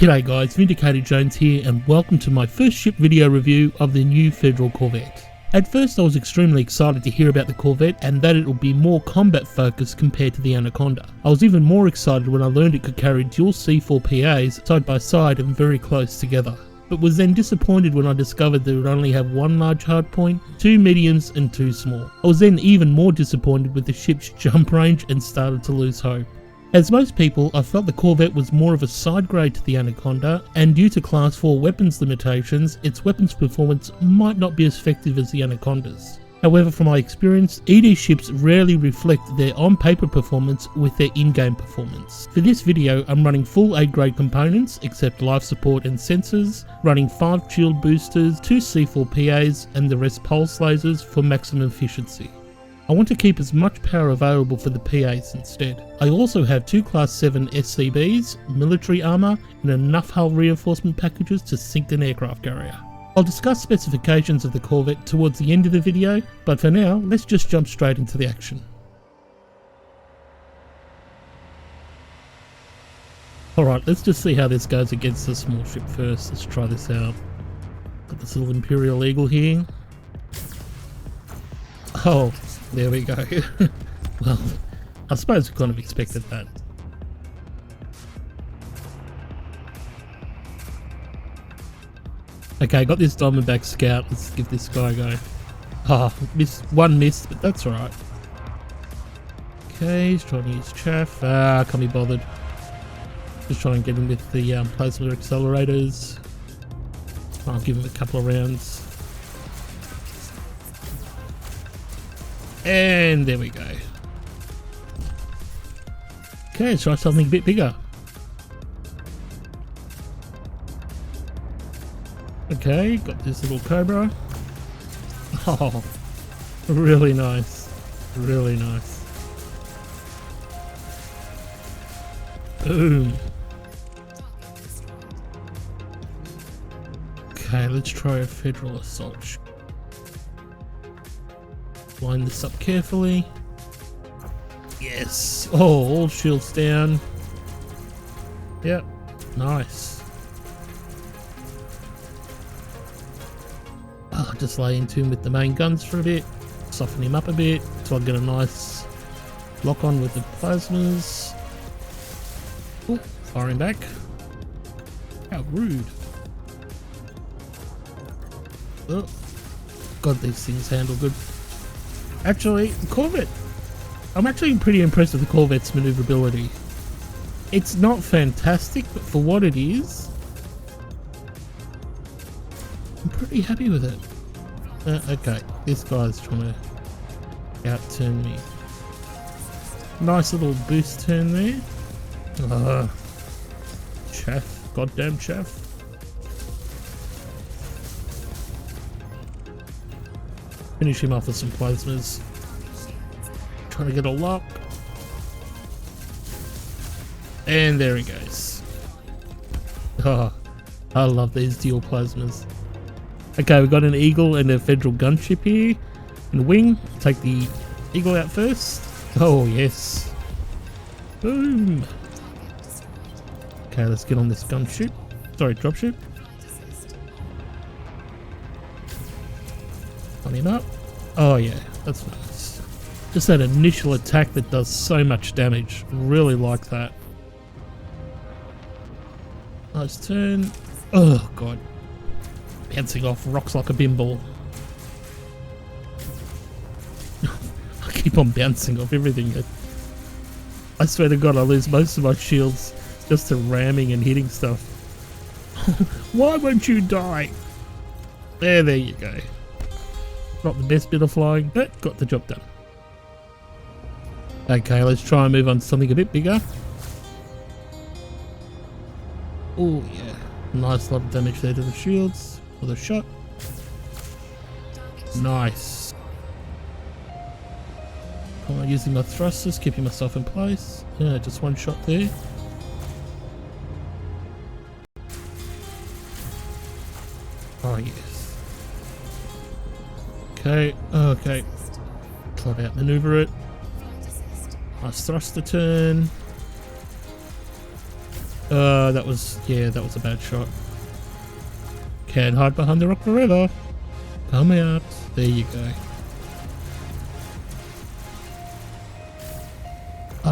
G'day guys, Vindicator Jones here and welcome to my first ship video review of the new Federal Corvette. At first I was extremely excited to hear about the Corvette and that it will be more combat focused compared to the Anaconda. I was even more excited when I learned it could carry dual C4 PAs side by side and very close together. But was then disappointed when I discovered that it would only have one large hard point, two mediums and two small. I was then even more disappointed with the ship's jump range and started to lose hope. As most people, I felt the Corvette was more of a side grade to the Anaconda, and due to Class 4 weapons limitations, its weapons performance might not be as effective as the Anaconda's. However, from my experience, ED ships rarely reflect their on-paper performance with their in-game performance. For this video, I'm running full A grade components except life support and sensors, running 5 shield boosters, 2 C4 PAs, and the rest pulse lasers for maximum efficiency. I want to keep as much power available for the PAs instead. I also have 2 Class 7 SCBs, military armour, and enough hull reinforcement packages to sink an aircraft carrier. I'll discuss specifications of the Corvette towards the end of the video, but for now, let's just jump straight into the action. Alright, let's just see how this goes against the small ship first. Let's try this out. Got this little Imperial Eagle here. Oh, there we go. Well, I suppose we kind of expected that. Okay, got this Diamondback Scout. Let's give this guy a go. Ah, one missed, but that's alright. Okay, he's trying to use chaff. Can't be bothered. Just trying to get him with the plasma accelerators. I'll give him a couple of rounds. And there we go. Okay, let's try something a bit bigger. Okay, got this little Cobra. Oh, really nice. Really nice. Boom. Okay, let's try a Federal Assault ship. Line this up carefully. Yes. Oh, all shields down. Yep. Nice. I'll just lay into him with the main guns for a bit. Soften him up a bit so I get a nice lock on with the plasmas. Oh, firing back. How rude. Oh, God, these things handle good. Actually, the Corvette, I'm actually pretty impressed with the Corvette's maneuverability. It's not fantastic, but for what it is, I'm pretty happy with it. Okay, this guy's trying to outturn me. Nice little boost turn there. Chaff, goddamn chaff. Finish him off with some plasmas. Trying to get a lock. And there he goes. Oh, I love these dual plasmas. Okay, we've got an Eagle and a Federal gunship here. And a wing. Take the Eagle out first. Oh, yes. Boom. Okay, let's get on this gunship. Sorry, dropship. On him up. Oh yeah, that's nice. Just that initial attack that does so much damage. Really like that. Nice turn. Oh god. Bouncing off rocks like a bimble. I keep on bouncing off everything. I swear to god I lose most of my shields just to ramming and hitting stuff. Why won't you die? There you go. Not the best bit of flying, but got the job done. Okay, let's try and move on to something a bit bigger. Oh yeah, nice lot of damage there to the shields for the shot. Nice. Using my thrusters, keeping myself in place. Yeah, just one shot there. Oh yes. Okay, try to outmaneuver it. Nice thruster turn. That was a bad shot. Can't hide behind the rock forever. Come out. There you go.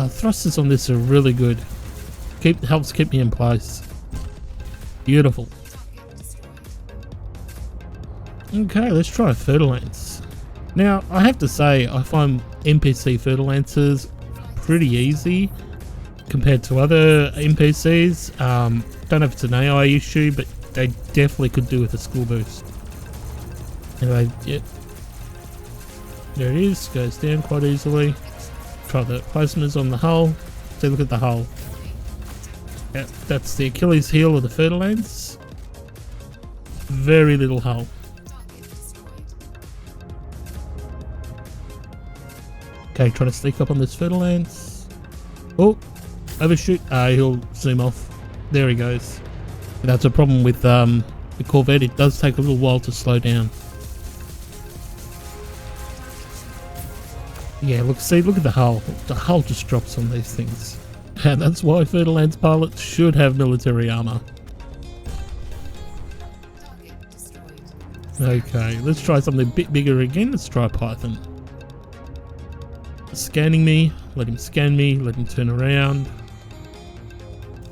Thrusters on this are really good. Helps keep me in place. Beautiful. Okay, let's try a Fer-de-Lance. Now, I have to say, I find NPC Fer-de-Lances pretty easy compared to other NPCs. Don't know if it's an AI issue, but they definitely could do with a school boost. Anyway, yep. There it is, goes down quite easily. Try the plasmas on the hull. See, look at the hull. Yep, that's the Achilles heel of the Fer-de-Lance. Very little hull. Okay, trying to sneak up on this Fer-de-Lance. Oh, overshoot. He'll zoom off. There he goes. That's a problem with the Corvette. It does take a little while to slow down. Yeah, look at the hull. The hull just drops on these things. And that's why Fer-de-Lance pilots should have military armor. Okay, let's try something a bit bigger again. Let's try Python. Scanning me. Let him scan me. Let him turn around.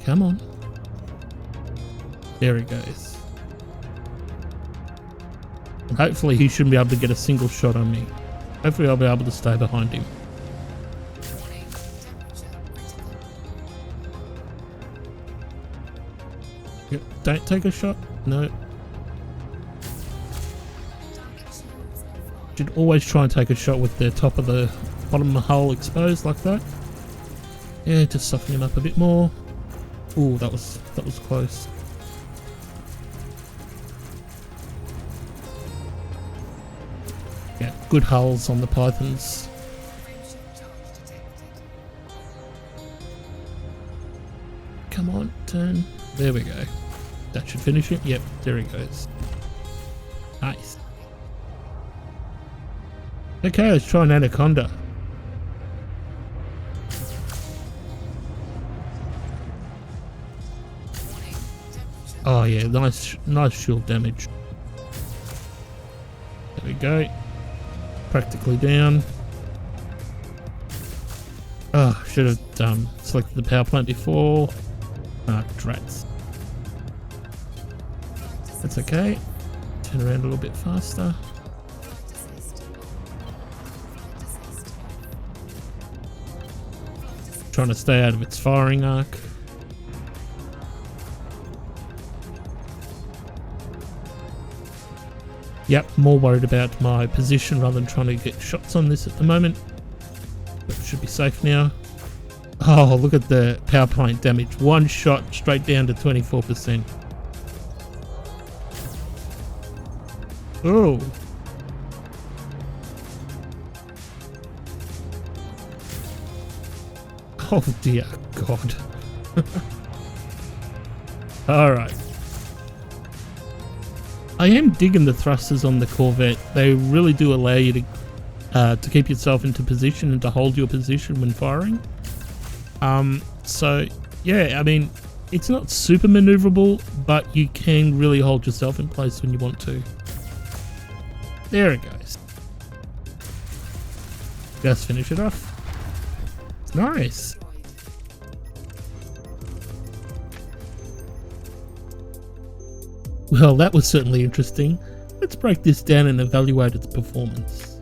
Come on. There he goes. And hopefully he shouldn't be able to get a single shot on me. Hopefully I'll be able to stay behind him. Yep, don't take a shot. No. Should always try and take a shot with the top of the bottom of the hull exposed like that. Yeah, just soften him up a bit more. Ooh, that was close. Yeah, good hulls on the Pythons. Come on, turn. There we go. That should finish it. Yep, there he goes. Nice. Okay, let's try an Anaconda. Oh yeah, nice shield damage. There we go. Practically down. Oh, should have selected the power plant before. Ah, drats. That's okay. Turn around a little bit faster. Trying to stay out of its firing arc. Yep, more worried about my position rather than trying to get shots on this at the moment. But it should be safe now. Oh, look at the power plant damage. One shot straight down to 24%. Oh. Oh dear God. Alright. I am digging the thrusters on the Corvette. They really do allow you to keep yourself into position and to hold your position when firing. So yeah, I mean, it's not super maneuverable, but you can really hold yourself in place when you want to. There it goes. Just finish it off. Nice. Well, that was certainly interesting. Let's break this down and evaluate its performance.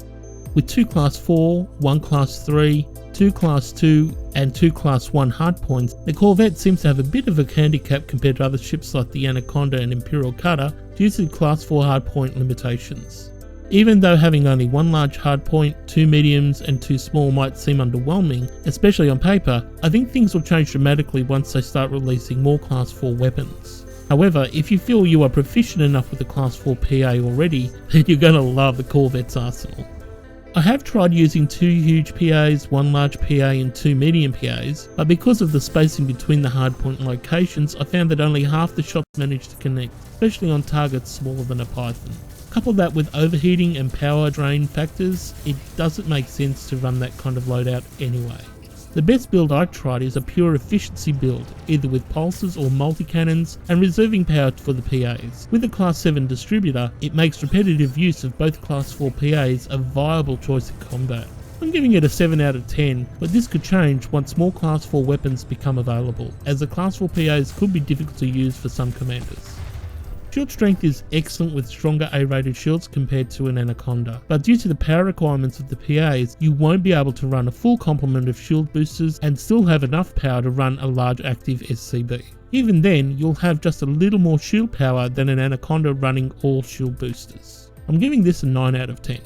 With 2 Class 4, 1 Class 3, 2 Class 2 and 2 Class 1 hardpoints, the Corvette seems to have a bit of a handicap compared to other ships like the Anaconda and Imperial Cutter due to the Class 4 hardpoint limitations. Even though having only 1 large hardpoint, 2 mediums and 2 small might seem underwhelming, especially on paper, I think things will change dramatically once they start releasing more Class 4 weapons. However, if you feel you are proficient enough with the Class 4 PA already, then you're going to love the Corvette's arsenal. I have tried using 2 huge PAs, 1 large PA and 2 medium PAs, but because of the spacing between the hardpoint locations, I found that only half the shots managed to connect, especially on targets smaller than a Python. Couple that with overheating and power drain factors, it doesn't make sense to run that kind of loadout anyway. The best build I tried is a pure efficiency build, either with pulses or multi-cannons and reserving power for the PAs. With a Class 7 distributor, it makes repetitive use of both Class 4 PAs a viable choice in combat. I'm giving it a 7 out of 10, but this could change once more Class 4 weapons become available, as the Class 4 PAs could be difficult to use for some commanders. Shield strength is excellent with stronger A-rated shields compared to an Anaconda, but due to the power requirements of the PAs, you won't be able to run a full complement of shield boosters and still have enough power to run a large active SCB. Even then, you'll have just a little more shield power than an Anaconda running all shield boosters. I'm giving this a 9 out of 10.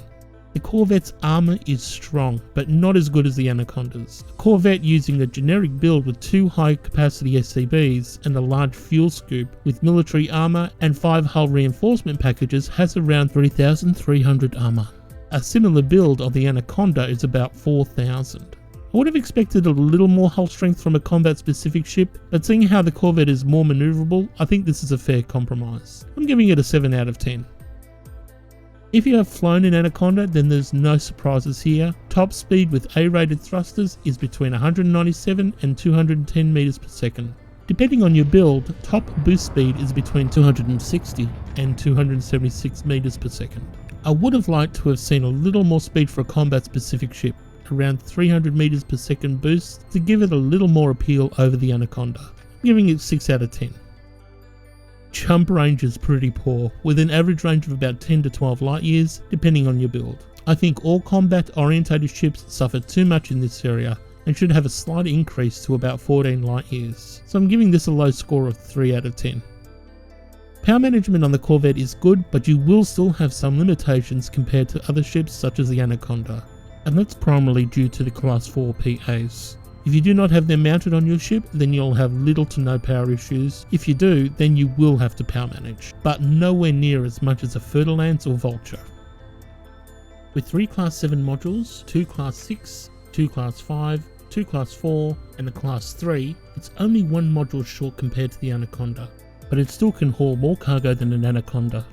The Corvette's armour is strong, but not as good as the Anaconda's. A Corvette using a generic build with 2 high capacity SCBs and a large fuel scoop with military armour and 5 hull reinforcement packages has around 3,300 armour. A similar build of the Anaconda is about 4,000. I would have expected a little more hull strength from a combat specific ship, but seeing how the Corvette is more manoeuvrable, I think this is a fair compromise. I'm giving it a 7 out of 10. If you have flown an Anaconda, then there's no surprises here. Top speed with A-rated thrusters is between 197 and 210 meters per second. Depending on your build, top boost speed is between 260 and 276 meters per second. I would have liked to have seen a little more speed for a combat specific ship, around 300 meters per second boost, to give it a little more appeal over the Anaconda. I'm giving it 6 out of 10. Jump range is pretty poor, with an average range of about 10 to 12 light years, depending on your build. I think all combat orientated ships suffer too much in this area and should have a slight increase to about 14 light years, so I'm giving this a low score of 3 out of 10. Power management on the Corvette is good, but you will still have some limitations compared to other ships such as the Anaconda, and that's primarily due to the Class 4 PAs. If you do not have them mounted on your ship, then you'll have little to no power issues. If you do, then you will have to power manage, but nowhere near as much as a Fer-de-Lance or Vulture. With 3 Class 7 modules, 2 Class 6, 2 Class 5, 2 Class 4 and a Class 3, it's only 1 module short compared to the Anaconda, but it still can haul more cargo than an Anaconda,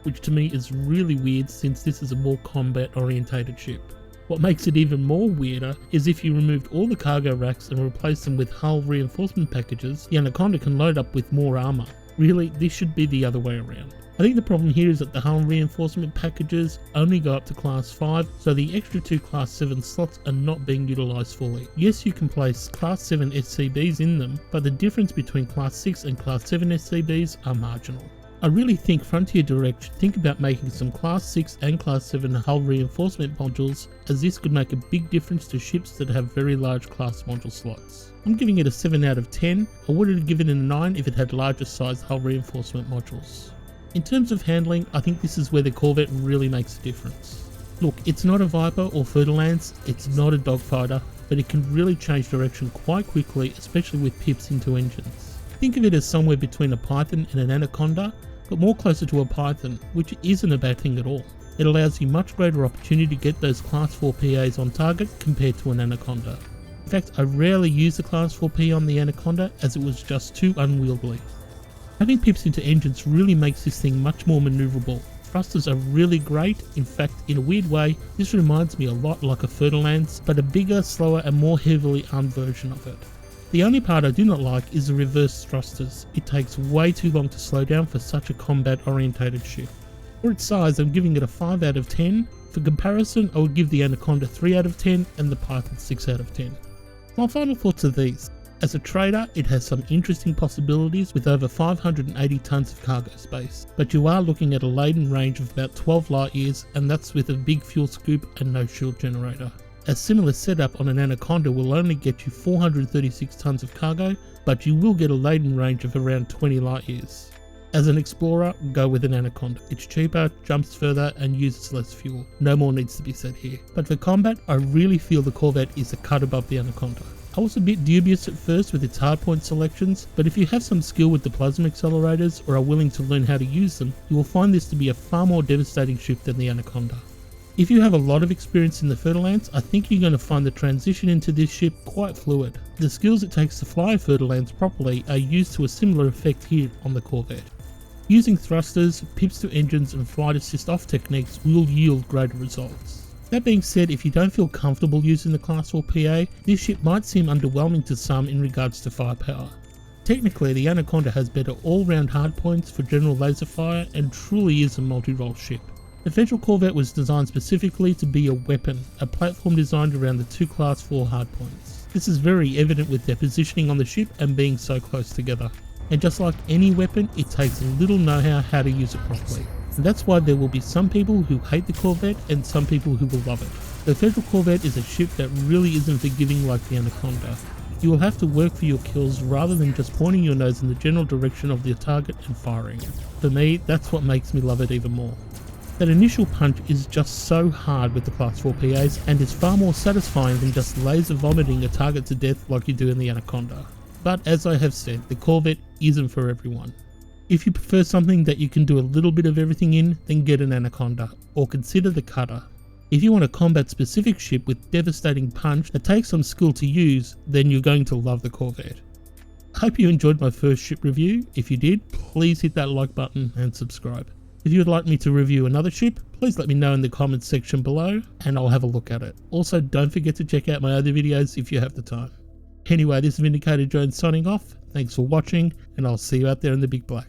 which to me is really weird since this is a more combat orientated ship. What makes it even more weirder is if you removed all the cargo racks and replaced them with hull reinforcement packages, the Anaconda can load up with more armour. Really, this should be the other way around. I think the problem here is that the hull reinforcement packages only go up to Class 5, so the extra 2 Class 7 slots are not being utilised fully. Yes, you can place Class 7 SCBs in them, but the difference between Class 6 and Class 7 SCBs are marginal. I really think Frontier Direct should think about making some Class 6 and Class 7 hull reinforcement modules, as this could make a big difference to ships that have very large class module slots. I'm giving it a 7 out of 10, I would have given it a 9 if it had larger sized hull reinforcement modules. In terms of handling, I think this is where the Corvette really makes a difference. Look, it's not a Viper or Fer-de-Lance, it's not a dogfighter, but it can really change direction quite quickly, especially with pips into engines. Think of it as somewhere between a Python and an Anaconda, but more closer to a Python, which isn't a bad thing at all. It allows you much greater opportunity to get those Class 4 PAs on target compared to an Anaconda. In fact, I rarely use the Class 4 P on the Anaconda as it was just too unwieldy. Having pips into engines really makes this thing much more manoeuvrable. Thrusters are really great, in fact in a weird way this reminds me a lot like a Fer-de-Lance, but a bigger, slower and more heavily armed version of it. The only part I do not like is the reverse thrusters. It takes way too long to slow down for such a combat orientated ship. For its size, I'm giving it a 5 out of 10. For comparison, I would give the Anaconda 3 out of 10 and the Python 6 out of 10. My final thoughts are these. As a trader, it has some interesting possibilities with over 580 tons of cargo space, but you are looking at a laden range of about 12 light years, and that's with a big fuel scoop and no shield generator. A similar setup on an Anaconda will only get you 436 tons of cargo, but you will get a laden range of around 20 light years. As an explorer, go with an Anaconda. It's cheaper, jumps further and uses less fuel. No more needs to be said here. But for combat, I really feel the Corvette is a cut above the Anaconda. I was a bit dubious at first with its hardpoint selections, but if you have some skill with the plasma accelerators or are willing to learn how to use them, you will find this to be a far more devastating ship than the Anaconda. If you have a lot of experience in the Fer-de-Lance, I think you're going to find the transition into this ship quite fluid. The skills it takes to fly a Fer-de-Lance properly are used to a similar effect here on the Corvette. Using thrusters, pips to engines and flight assist off techniques will yield greater results. That being said, if you don't feel comfortable using the Class 4 PA, this ship might seem underwhelming to some in regards to firepower. Technically, the Anaconda has better all-round hardpoints for general laser fire and truly is a multi-role ship. The Federal Corvette was designed specifically to be a weapon, a platform designed around the two Class 4 hardpoints. This is very evident with their positioning on the ship and being so close together. And just like any weapon, it takes a little know-how to use it properly. And that's why there will be some people who hate the Corvette and some people who will love it. The Federal Corvette is a ship that really isn't forgiving like the Anaconda. You will have to work for your kills rather than just pointing your nose in the general direction of the target and firing. For me, that's what makes me love it even more. That initial punch is just so hard with the Class 4 PAs and is far more satisfying than just laser vomiting a target to death like you do in the Anaconda. But as I have said, the Corvette isn't for everyone. If you prefer something that you can do a little bit of everything in, then get an Anaconda, or consider the Cutter. If you want a combat specific ship with devastating punch that takes some skill to use, then you're going to love the Corvette. I hope you enjoyed my first ship review. If you did, please hit that like button and subscribe. If you would like me to review another ship, please let me know in the comments section below and I'll have a look at it. Also, don't forget to check out my other videos if you have the time. Anyway, this is Vindicator Jones signing off. Thanks for watching and I'll see you out there in the big black.